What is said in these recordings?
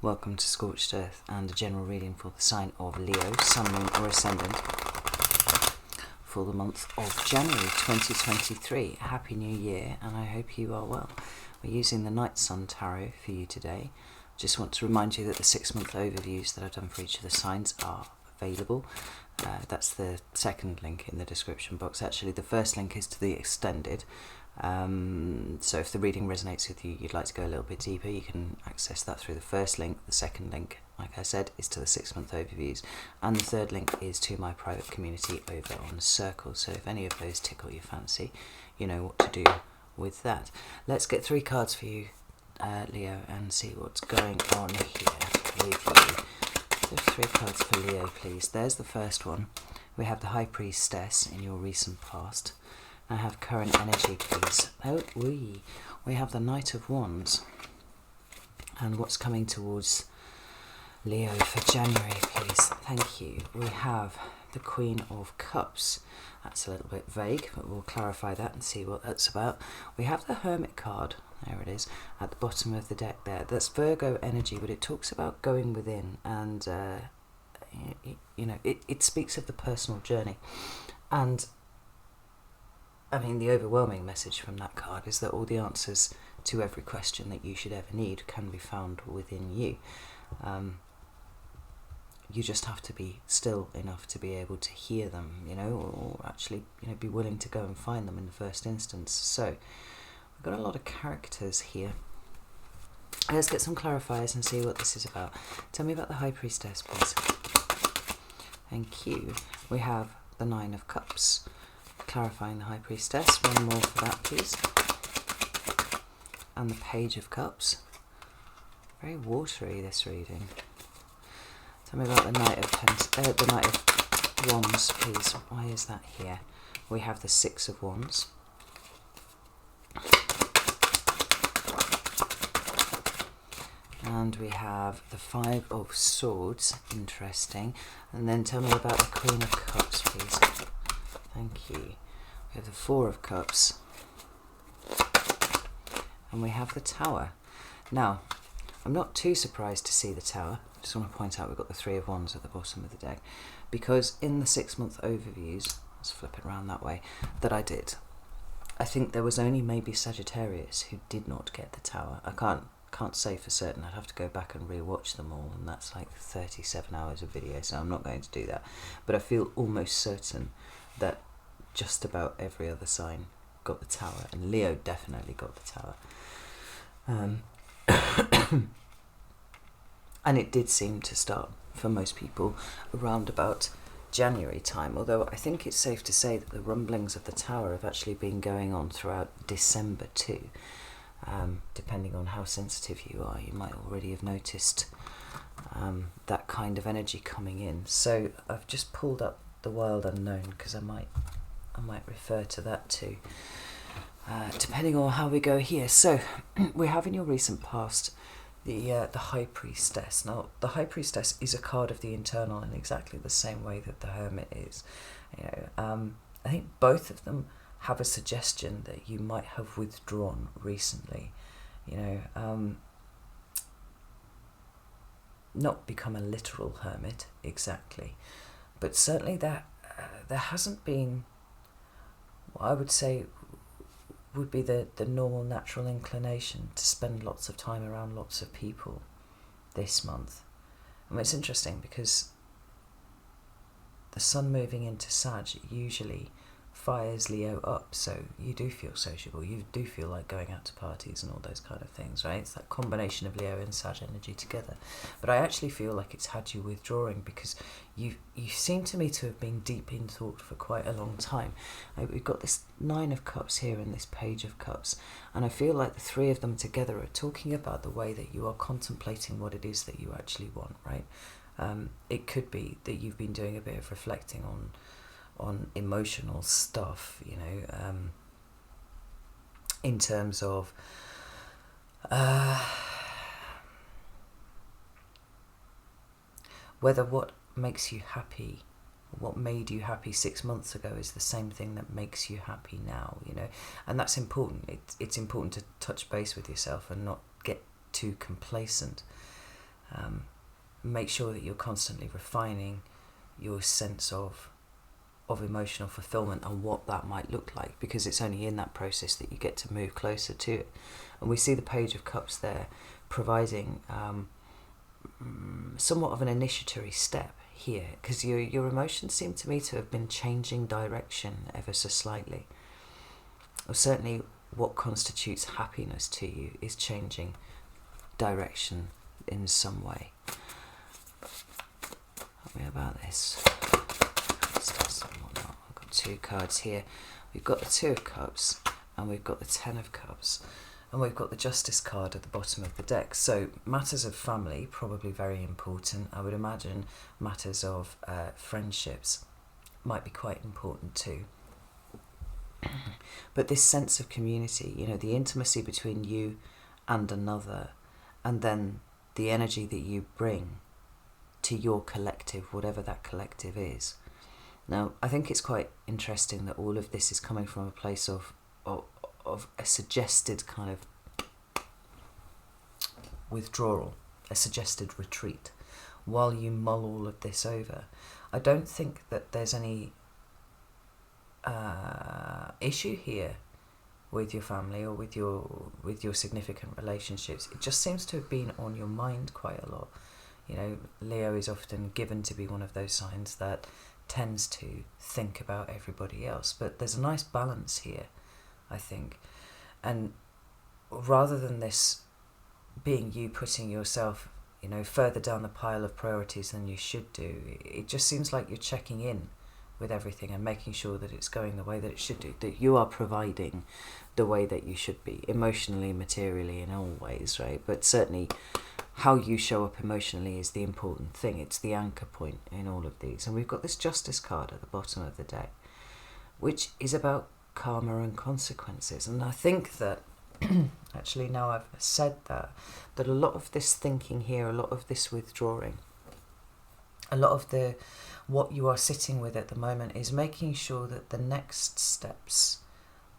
Welcome to Scorched Earth and a general reading for the sign of Leo, Sun, Moon or Ascendant for the month of January 2023. Happy New Year, and I hope you are well. We're using the Night Sun Tarot for you today. Just want to remind you that the 6-month overviews that I've done for each of the signs are available. That's the second link in the description box. Actually, the first link is to the extended. So if the reading resonates with you, you'd like to go a little bit deeper, you can access that through the first link. The second link, like I said, is to the 6-month overviews, and the third link is to my private community over on Circle. So if any of those tickle your fancy, you know what to do with that. Let's get 3 cards for you, Leo, and see what's going on here with you. Just 3 cards for Leo, please. There's the first one. We have the High Priestess in your recent past. I have current energy, please. Oh, we have the Knight of Wands. And what's coming towards Leo for January, please? Thank you. We have the Queen of Cups. That's a little bit vague, but we'll clarify that and see what that's about. We have the Hermit card. There it is, at the bottom of the deck there. That's Virgo energy, but it talks about going within, and it speaks of the personal journey. And I mean, the overwhelming message from that card is that all the answers to every question that you should ever need can be found within you. You just have to be still enough to be able to hear them, or actually, be willing to go and find them in the first instance. So we've got a lot of characters here. Let's get some clarifiers and see what this is about. Tell me about the High Priestess, please. Thank you. We have the 9 of Cups. Clarifying the High Priestess. One more for that, please. And the Page of Cups. Very watery, this reading. Tell me about the Knight of Wands, please. Why is that here? We have the 6 of Wands. And we have the 5 of Swords. Interesting. And then tell me about the Queen of Cups, please. Thank you. We have the 4 of Cups. And we have the Tower. Now, I'm not too surprised to see the Tower. I just want to point out we've got the 3 of Wands at the bottom of the deck. Because in the 6-month overviews, let's flip it around that way, that I did, I think there was only maybe Sagittarius who did not get the Tower. I can't say for certain. I'd have to go back and re-watch them all, and that's like 37 hours of video, so I'm not going to do that. But I feel almost certain that just about every other sign got the Tower, and Leo definitely got the Tower. And it did seem to start for most people around about January time, although I think it's safe to say that the rumblings of the Tower have actually been going on throughout December too. Depending on how sensitive you are, you might already have noticed that kind of energy coming in. So I've just pulled up the Wild Unknown because I might refer to that too, depending on how we go here. So we have in your recent past the High Priestess. Now, the High Priestess is a card of the internal in exactly the same way that the Hermit is. I think both of them have a suggestion that you might have withdrawn recently. Not become a literal hermit exactly, but certainly that there hasn't been what I would say would be the normal natural inclination to spend lots of time around lots of people this month. And it's interesting because the Sun moving into Sag usually fires Leo up, so you do feel sociable, you do feel like going out to parties and all those kind of things, right? It's that combination of Leo and Sag energy together. But I actually feel like it's had you withdrawing because you seem to me to have been deep in thought for quite a long time. We've got this 9 of Cups here and this Page of Cups, and I feel like the 3 of them together are talking about the way that you are contemplating what it is that you actually want, right? It could be that you've been doing a bit of reflecting on emotional stuff, in terms of whether what makes you happy, what made you happy 6 months ago is the same thing that makes you happy now, and that's important. It's important to touch base with yourself and not get too complacent. Make sure that you're constantly refining your sense of emotional fulfillment and what that might look like, because it's only in that process that you get to move closer to it. And we see the Page of Cups there providing somewhat of an initiatory step here, because your emotions seem to me to have been changing direction ever so slightly. Or certainly what constitutes happiness to you is changing direction in some way. Tell me about this. I've got 2 cards here. We've got the 2 of Cups and we've got the 10 of Cups. And we've got the Justice card at the bottom of the deck. So matters of family, probably very important. I would imagine matters of friendships might be quite important too. But this sense of community, you know, the intimacy between you and another, and then the energy that you bring to your collective, whatever that collective is. Now, I think it's quite interesting that all of this is coming from a place of a suggested kind of withdrawal, a suggested retreat, while you mull all of this over. I don't think that there's any issue here with your family or with your significant relationships. It just seems to have been on your mind quite a lot. You know, Leo is often given to be one of those signs that tends to think about everybody else, but there's a nice balance here, I think. And rather than this being you putting yourself, you know, further down the pile of priorities than you should do, it just seems like you're checking in with everything and making sure that it's going the way that it should do, that you are providing the way that you should be, emotionally, materially, in all ways, right? But certainly how you show up emotionally is the important thing. It's the anchor point in all of these. And we've got this Justice card at the bottom of the deck, which is about karma and consequences. And I think that, actually now I've said that a lot of this thinking here, a lot of this withdrawing, a lot of what you are sitting with at the moment is making sure that the next steps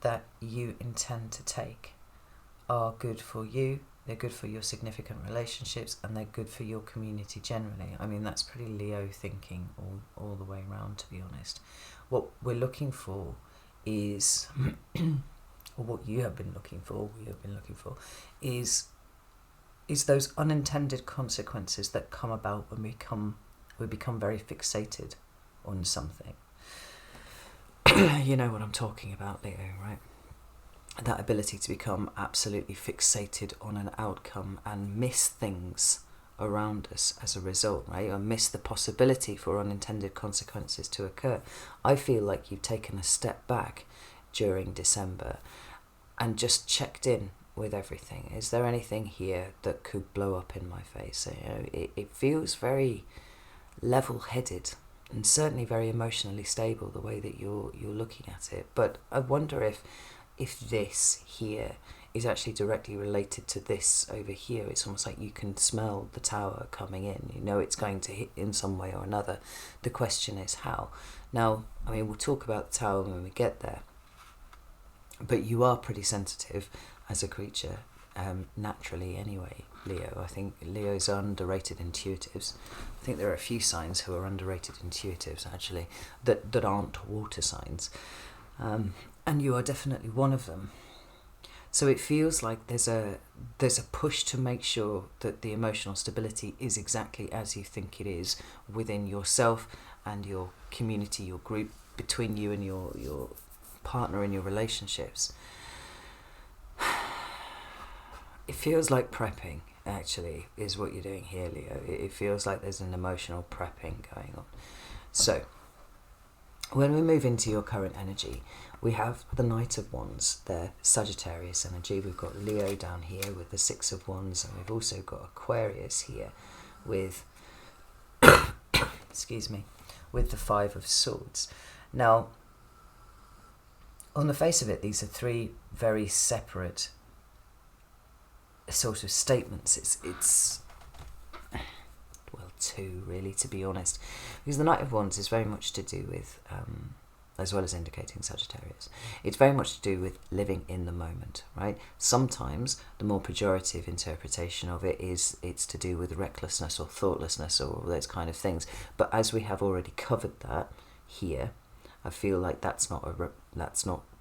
that you intend to take are good for you, they're good for your significant relationships, and they're good for your community generally. I mean, that's pretty Leo thinking all the way around, to be honest. What we're looking for is, or what you have been looking for, we have been looking for, is those unintended consequences that come about when we become very fixated on something. You know what I'm talking about, Leo, right? That ability to become absolutely fixated on an outcome and miss things around us as a result, right? Or miss the possibility for unintended consequences to occur. I feel like you've taken a step back during December and just checked in with everything. Is there anything here that could blow up in my face? You know, it feels very level-headed and certainly very emotionally stable, the way that you're looking at it. But I wonder if this here is actually directly related to this over here. It's almost like you can smell the tower coming in. You know it's going to hit in some way or another. The question is how. Now, I mean, we'll talk about the tower when we get there. But you are pretty sensitive as a creature, naturally anyway, Leo. I think Leos are underrated intuitives. I think there are a few signs who are underrated intuitives, actually, that aren't water signs. And you are definitely one of them. So it feels like there's a push to make sure that the emotional stability is exactly as you think it is within yourself and your community, your group, between you and your partner in your relationships. It feels like prepping, actually, is what you're doing here, Leo. It feels like there's an emotional prepping going on. So when we move into your current energy, we have the Knight of Wands, their Sagittarius energy. We've got Leo down here with the Six of Wands, and we've also got Aquarius here with, excuse me, with the Five of Swords. Now, on the face of it, these are three very separate sort of statements. It's well, two really, to be honest, because the Knight of Wands is very much to do with as well as indicating Sagittarius. It's very much to do with living in the moment, right? Sometimes the more pejorative interpretation of it is it's to do with recklessness or thoughtlessness or all those kind of things. But as we have already covered that here, I feel like that's not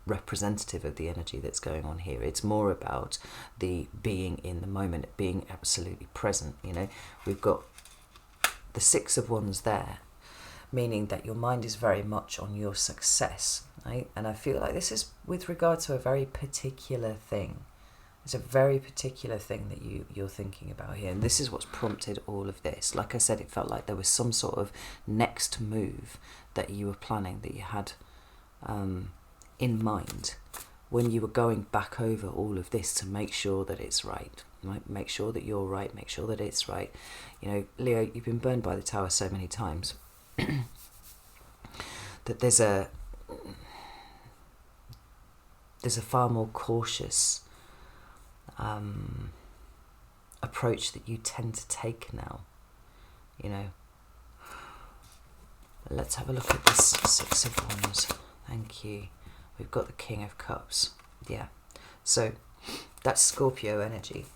representative of the energy that's going on here. It's more about the being in the moment, being absolutely present. You know, we've got the Six of Wands there, meaning that your mind is very much on your success, right? And I feel like this is with regard to a very particular thing. It's a very particular thing that you're thinking about here, and this is what's prompted all of this. Like I said, it felt like there was some sort of next move that you were planning, that you had in mind when you were going back over all of this to make sure that it's right. Make sure that you're right, make sure that it's right. You know, Leo, you've been burned by the tower so many times that there's a far more cautious approach that you tend to take now, you know. Let's have a look at this Six of Wands. Thank you. We've got the King of Cups. Yeah. So that's Scorpio energy.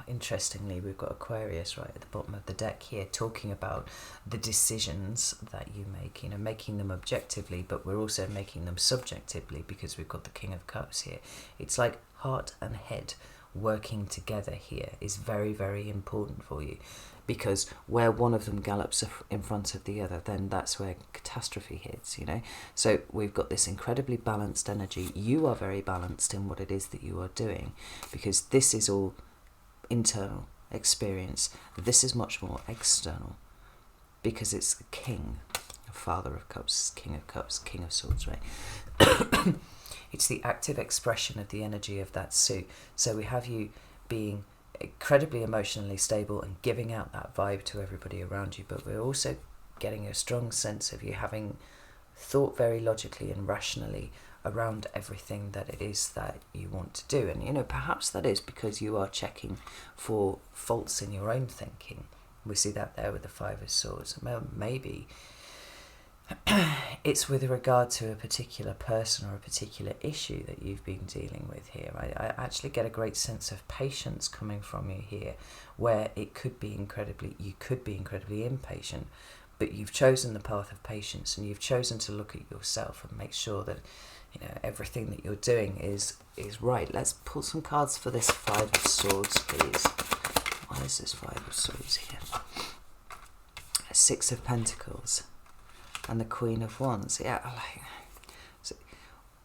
Interestingly, we've got Aquarius right at the bottom of the deck here, talking about the decisions that you make, you know, making them objectively, but we're also making them subjectively because we've got the King of Cups here. It's like heart and head working together here is very, very important for you, because where one of them gallops in front of the other, then that's where catastrophe hits, you know. So we've got this incredibly balanced energy. You are very balanced in what it is that you are doing, because this is all internal experience. This is much more external, because it's the King, Father of Cups, King of Cups, King of Swords, right? It's the active expression of the energy of that suit. So we have you being incredibly emotionally stable and giving out that vibe to everybody around you, but we're also getting a strong sense of you having thought very logically and rationally around everything that it is that you want to do. And, you know, perhaps that is because you are checking for faults in your own thinking. We see that there with the Five of Swords. Maybe it's with regard to a particular person or a particular issue that you've been dealing with here. I actually get a great sense of patience coming from you here, where you could be incredibly impatient, but you've chosen the path of patience, and you've chosen to look at yourself and make sure that, you know, everything that you're doing is right. Let's pull some cards for this Five of Swords, please. Why is this Five of Swords here? Six of Pentacles and the Queen of Wands. Yeah, so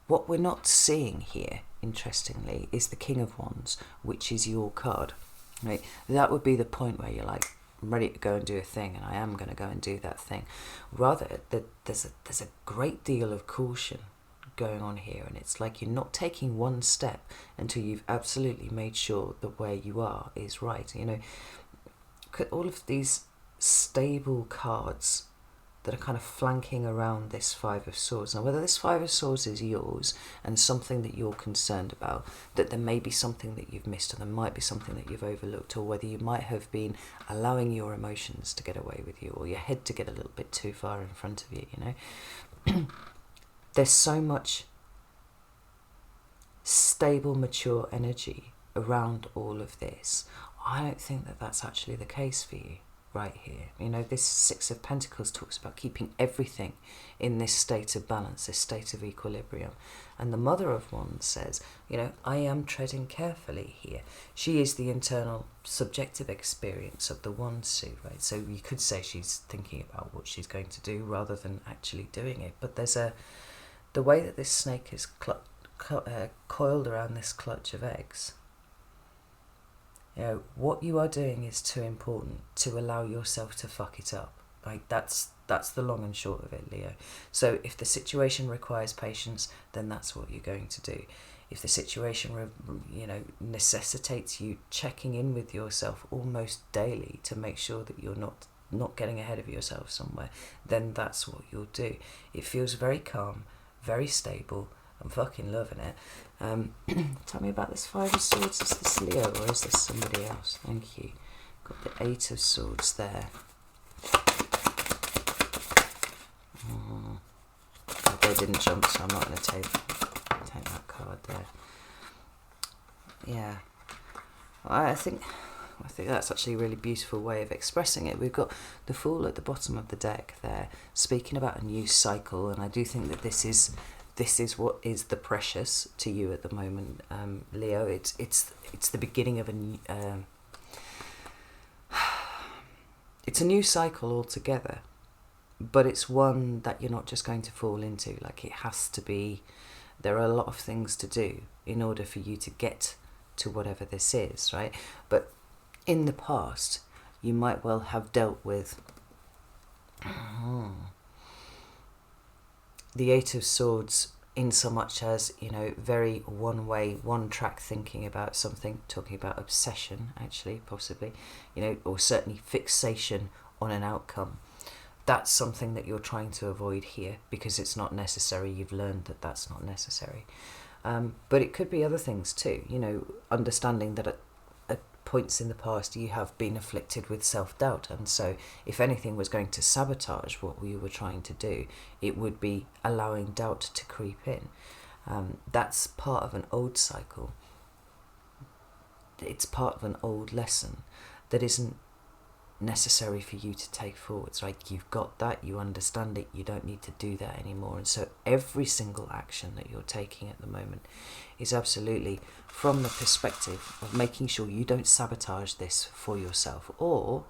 what we're not seeing here, interestingly, is the King of Wands, which is your card, right? That would be the point where you're like, I'm ready to go and do a thing, and I am going to go and do that thing. Rather, there's a great deal of caution going on here, and it's like you're not taking one step until you've absolutely made sure that where you are is right. You know, look at all of these stable cards that are kind of flanking around this Five of Swords. Now, whether this Five of Swords is yours and something that you're concerned about, that there may be something that you've missed, or there might be something that you've overlooked, or whether you might have been allowing your emotions to get away with you, or your head to get a little bit too far in front of you, you know. There's so much stable, mature energy around all of this. I don't think that that's actually the case for you right here. You know, this Six of Pentacles talks about keeping everything in this state of balance, this state of equilibrium. And the Mother of Wands says, you know, I am treading carefully here. She is the internal subjective experience of the wand suit, right? So you could say she's thinking about what she's going to do rather than actually doing it. But there's the way that this snake is coiled around this clutch of eggs. You know, what you are doing is too important to allow yourself to fuck it up. Like, that's the long and short of it, Leo. So if the situation requires patience, then that's what you're going to do. If the situation, you know, necessitates you checking in with yourself almost daily to make sure that you're not getting ahead of yourself somewhere, then that's what you'll do. It feels very calm, very stable. I'm fucking loving it. Tell me about this Five of Swords. Is this Leo or is this somebody else? Thank you. Got the Eight of Swords there. it didn't jump, so I'm not going to take that card there. Yeah, I think that's actually a really beautiful way of expressing it. We've got the Fool at the bottom of the deck there, speaking about a new cycle, and I do think that this is what is the precious to you at the moment, Leo. It's the beginning of it's a new cycle altogether, but it's one that you're not just going to fall into. Like, it has to be. There are a lot of things to do in order for you to get to whatever this is, right? But in the past, you might well have dealt with the Eight of Swords in so much as, very one-way, one-track thinking about something, talking about obsession, actually, possibly, or certainly fixation on an outcome. That's something that you're trying to avoid here because it's not necessary. You've learned that that's not necessary. But it could be other things too, understanding that at points in the past you have been afflicted with self-doubt, and so if anything was going to sabotage what you were trying to do, it would be allowing doubt to creep in. That's part of an old cycle. It's part of an old lesson that isn't necessary for you to take forwards, right? You've got that, you understand it, you don't need to do that anymore. And so every single action that you're taking at the moment is absolutely from the perspective of making sure you don't sabotage this for yourself or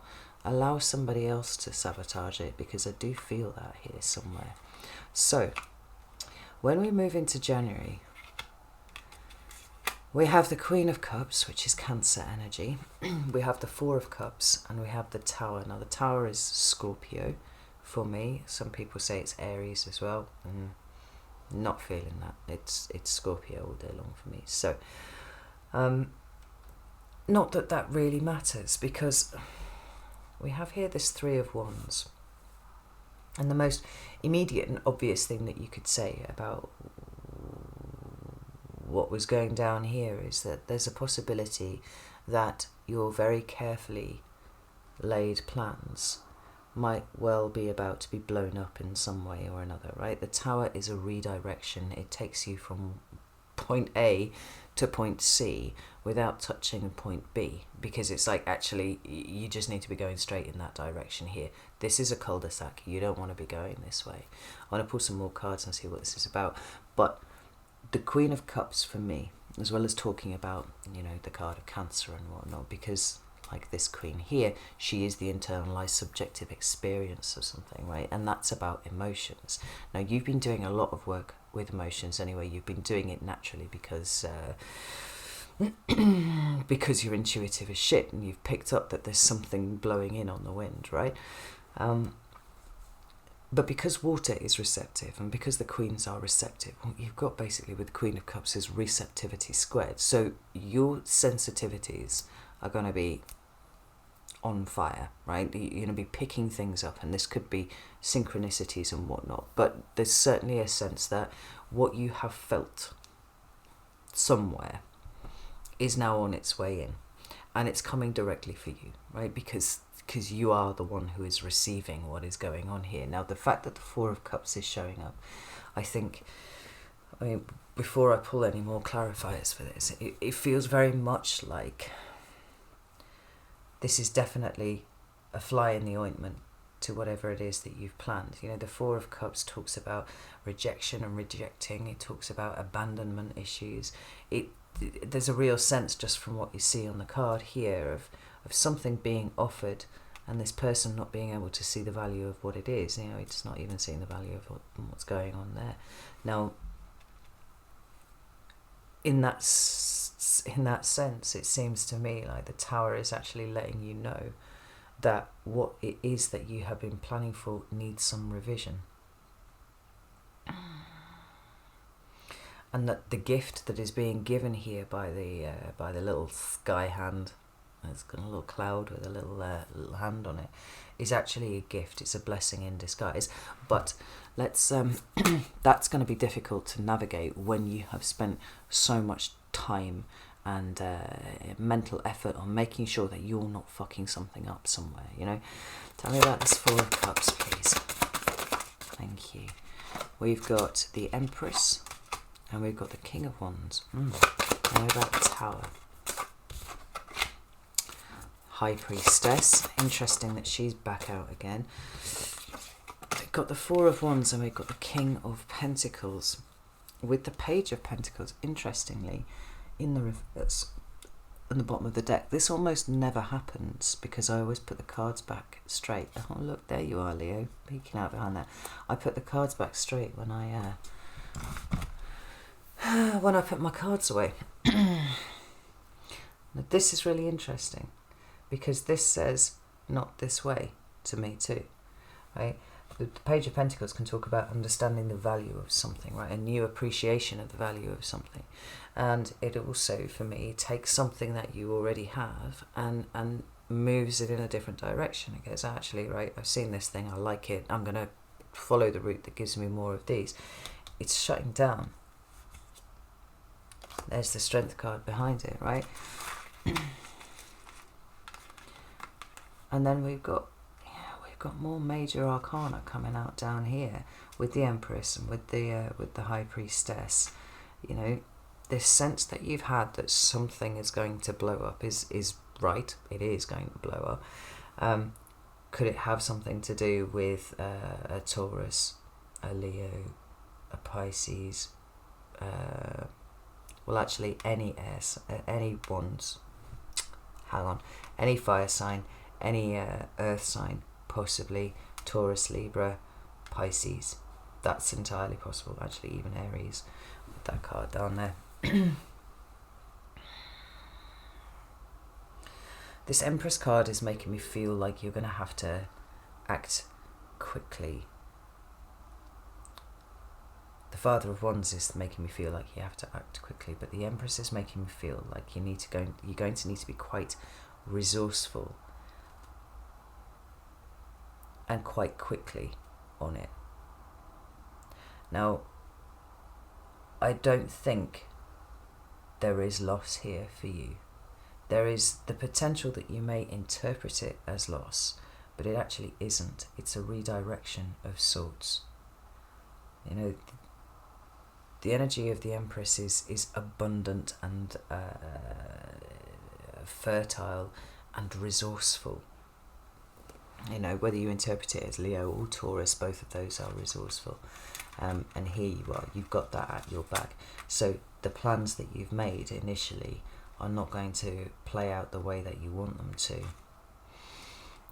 allow somebody else to sabotage it, because I do feel that here somewhere. So when we move into January, we have the Queen of Cups, which is Cancer energy. We have the Four of Cups, and we have the Tower. Now, the Tower is Scorpio for me. Some people say it's Aries as well. Not feeling that. It's Scorpio all day long for me. So, not that that really matters, because we have here this Three of Wands. And the most immediate and obvious thing that you could say about what was going down here is that there's a possibility that your very carefully laid plans might well be about to be blown up in some way or another, right? The Tower is a redirection. It takes you from point A to point C without touching point B, because it's like, actually, you just need to be going straight in that direction here. This is a cul-de-sac. You don't want to be going this way. I want to pull some more cards and see what this is about. But the Queen of Cups for me, as well as talking about, the card of Cancer and whatnot, because like this Queen here, she is the internalized subjective experience of something, right? And that's about emotions. Now, you've been doing a lot of work with emotions anyway. You've been doing it naturally because because you're intuitive as shit, and you've picked up that there's something blowing in on the wind, right? But because water is receptive, and because the queens are receptive, what you've got basically with the Queen of Cups is receptivity squared. So your sensitivities are going to be on fire, right? You're going to be picking things up, and this could be synchronicities and whatnot. But there's certainly a sense that what you have felt somewhere is now on its way in, and it's coming directly for you, right? Because you are the one who is receiving what is going on here. Now, the fact that the Four of Cups is showing up, I mean, before I pull any more clarifiers for this, it feels very much like this is definitely a fly in the ointment to whatever it is that you've planned. The Four of Cups talks about rejection and rejecting. It talks about abandonment issues. There's a real sense, just from what you see on the card here, of something being offered, and this person not being able to see the value of what it is. It's not even seeing the value of what's going on there. Now, in that sense, it seems to me like the Tower is actually letting you know that what it is that you have been planning for needs some revision. And that the gift that is being given here by the little sky hand, it's got a little cloud with a little hand on it, is actually a gift. It's a blessing in disguise. But let's that's going to be difficult to navigate when you have spent so much time and mental effort on making sure that you're not fucking something up somewhere. Tell me about this Four of Cups, please. Thank you. we've got the Empress, and we've got the King of Wands. Now about the Tower. High Priestess. Interesting that she's back out again. We've got the Four of Wands, and we've got the King of Pentacles. With the Page of Pentacles, interestingly, in the reverse on the bottom of the deck. This almost never happens because I always put the cards back straight. Oh, look, there you are, Leo, peeking out behind that. I put the cards back straight when I put my cards away. Now, this is really interesting because this says not this way to me too, right? The Page of Pentacles can talk about understanding the value of something, right? A new appreciation of the value of something. And it also, for me, takes something that you already have and moves it in a different direction. It goes, actually, right, I've seen this thing, I like it, I'm going to follow the route that gives me more of these. It's shutting down. There's the Strength card behind it, right? And then we've got more major arcana coming out down here with the Empress and with the High Priestess. You know, this sense that you've had that something is going to blow up is right. It is going to blow up. Could it have something to do with a Taurus, a Leo, a Pisces? Well, actually, any airs, any wands. Hang on, any fire sign, any earth sign. Possibly Taurus, Libra, Pisces. That's entirely possible. Actually, even Aries with that card down there. This Empress card is making me feel like you're going to have to act quickly. The Father of Wands is making me feel like you have to act quickly, but the Empress is making me feel like you're going to need to be quite resourceful and quite quickly on it. Now, I don't think there is loss here for you. There is the potential that you may interpret it as loss, but it actually isn't. It's a redirection of sorts. You know, the energy of the Empress is abundant and fertile and resourceful. You know, whether you interpret it as Leo or Taurus, both of those are resourceful. And here you are, you've got that at your back. So the plans that you've made initially are not going to play out the way that you want them to.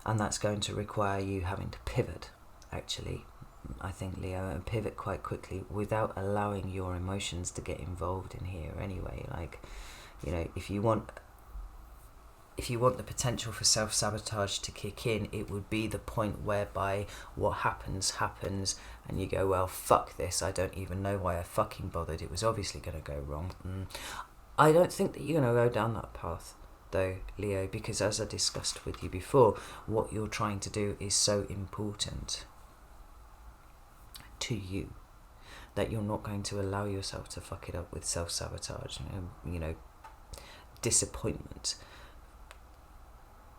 And that's going to require you having to pivot, actually, I think, Leo, and pivot quite quickly without allowing your emotions to get involved in here anyway. Like, you know, if you want the potential for self-sabotage to kick in, it would be the point whereby what happens, and you go, well, fuck this, I don't even know why I fucking bothered, it was obviously going to go wrong. I don't think that you're going to go down that path, though, Leo, because as I discussed with you before, what you're trying to do is so important to you that you're not going to allow yourself to fuck it up with self-sabotage, you know, disappointment,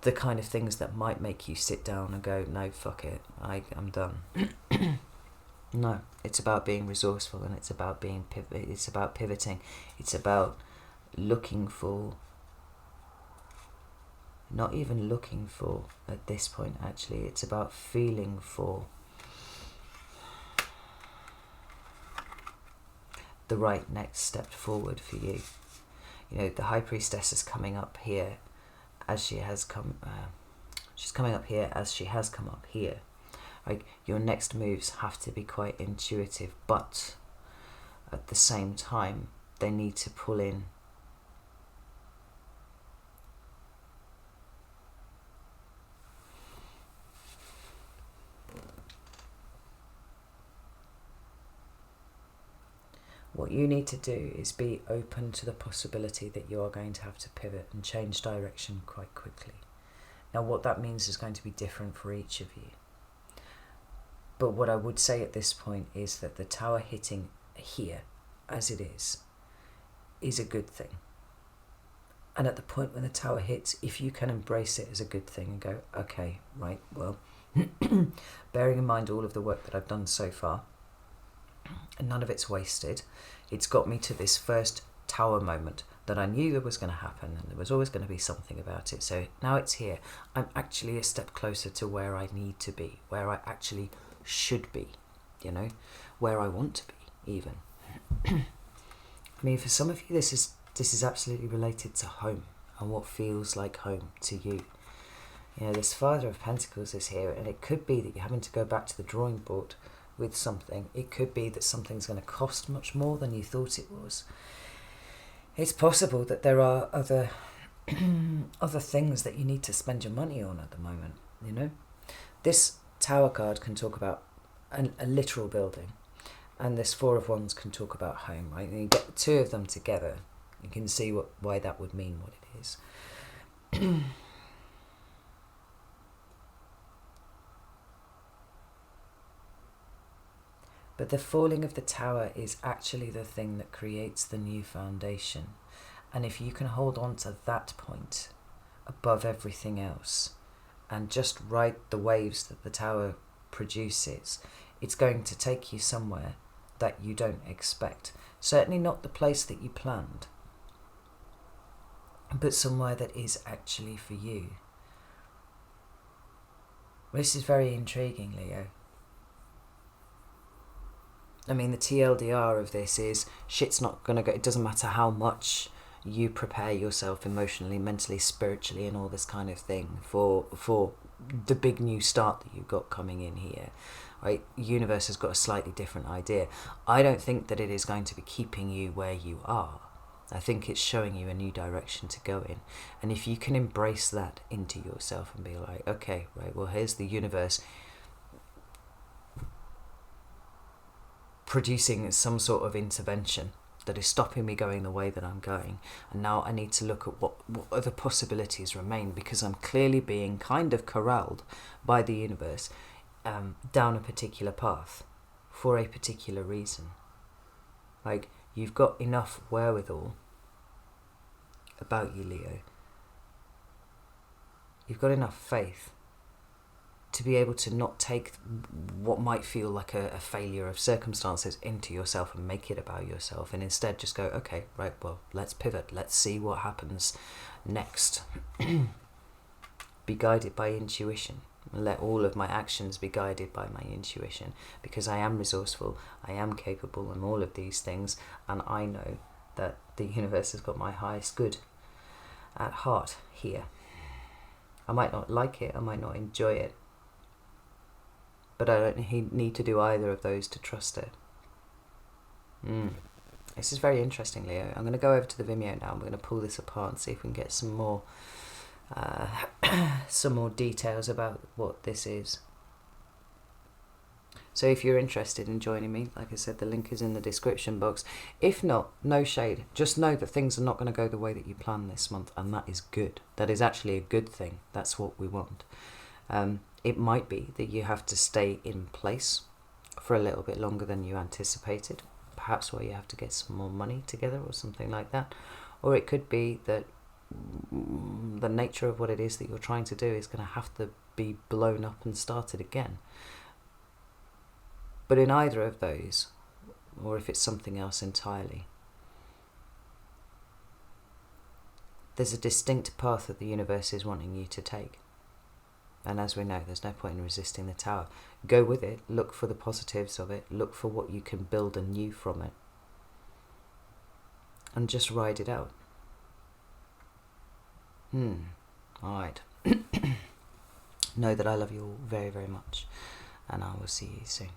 the kind of things that might make you sit down and go, no, fuck it, I'm done. No, it's about being resourceful, and it's about pivoting. It's about looking for, not even looking for at this point, actually, it's about feeling for the right next step forward for you. You know, the High Priestess is coming up here as she has come, she's coming up here as she has come up here. Like, your next moves have to be quite intuitive, but at the same time, they need to pull in what you need to do is be open to the possibility that you are going to have to pivot and change direction quite quickly. Now, what that means is going to be different for each of you. But what I would say at this point is that the Tower hitting here, as it is a good thing. And at the point when the Tower hits, if you can embrace it as a good thing and go, okay, right, well, bearing in mind all of the work that I've done so far, and none of it's wasted. It's got me to this first tower moment that I knew that was going to happen, and there was always going to be something about it. So now it's here. I'm actually a step closer to where I need to be, where I actually should be, you know, where I want to be even. I mean, for some of you, this is absolutely related to home and what feels like home to you. You know, this Father of Pentacles is here, and it could be that you're having to go back to the drawing board with something. It could be that something's going to cost much more than you thought it was. It's possible that there are other things that you need to spend your money on at the moment, you know. This Tower card can talk about a literal building, and this Four of Wands can talk about home, right? And you get the two of them together, you can see why that would mean what it is. But the falling of the tower is actually the thing that creates the new foundation. And if you can hold on to that point above everything else and just ride the waves that the tower produces, it's going to take you somewhere that you don't expect. Certainly not the place that you planned, but somewhere that is actually for you. This is very intriguing, Leo. I mean, the TLDR of this is shit's not going to go. It doesn't matter how much you prepare yourself emotionally, mentally, spiritually, and all this kind of thing for the big new start that you've got coming in here. Right? The universe has got a slightly different idea. I don't think that it is going to be keeping you where you are. I think it's showing you a new direction to go in. And if you can embrace that into yourself and be like, okay, right, well, here's the universe producing some sort of intervention that is stopping me going the way that I'm going, and now I need to look at what other possibilities remain, because I'm clearly being kind of corralled by the universe down a particular path for a particular reason. Like, you've got enough wherewithal about you, Leo. You've got enough faith to be able to not take what might feel like a failure of circumstances into yourself and make it about yourself, and instead just go, okay, right, well, let's pivot, let's see what happens next. Be guided by intuition. Let all of my actions be guided by my intuition, because I am resourceful, I am capable, and all of these things, and I know that the universe has got my highest good at heart here. I might not like it, I might not enjoy it, but I don't need to do either of those to trust it. This is very interesting, Leo. I'm going to go over to the Vimeo now, and we're going to pull this apart and see if we can get some more details about what this is. So if you're interested in joining me, like I said, the link is in the description box. If not, no shade. Just know that things are not going to go the way that you plan this month, and that is good. That is actually a good thing. That's what we want. It might be that you have to stay in place for a little bit longer than you anticipated, perhaps where you have to get some more money together or something like that. Or it could be that the nature of what it is that you're trying to do is going to have to be blown up and started again. But in either of those, or if it's something else entirely, there's a distinct path that the universe is wanting you to take. And as we know, there's no point in resisting the tower. Go with it, look for the positives of it, look for what you can build anew from it, and just ride it out. Alright. Know that I love you all very, very much, and I will see you soon.